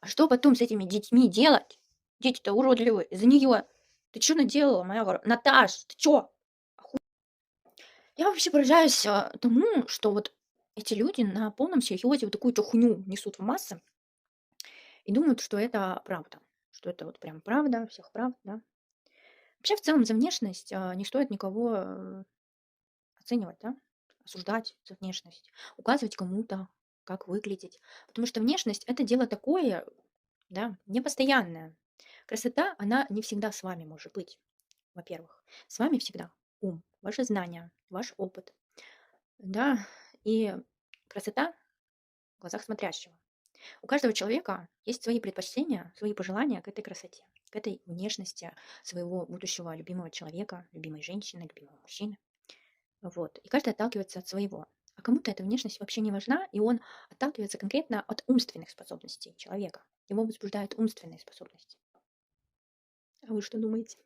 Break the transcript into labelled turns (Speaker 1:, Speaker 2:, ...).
Speaker 1: А что потом с этими детьми делать? Дети-то уродливые из-за нее. Ты что наделала, моя Наташ, ты чё? Я вообще поражаюсь тому, что вот эти люди на полном серьезе вот такую чухню несут в массы и думают, что это правда, что это вот прям правда, всех прав, да. Вообще, в целом, за внешность не стоит никого оценивать, да, осуждать за внешность, указывать кому-то, как выглядеть. Потому что внешность — это дело такое, да, непостоянное. Красота, она не всегда с вами может быть, во-первых. С вами всегда ум, ваши знания, ваш опыт, да, и красота в глазах смотрящего. У каждого человека есть свои предпочтения, свои пожелания к этой красоте, к этой внешности своего будущего любимого человека, любимой женщины, любимого мужчины. Вот. И каждый отталкивается от своего. А кому-то эта внешность вообще не важна, и он отталкивается конкретно от умственных способностей человека. Его возбуждают умственные способности. А вы что думаете?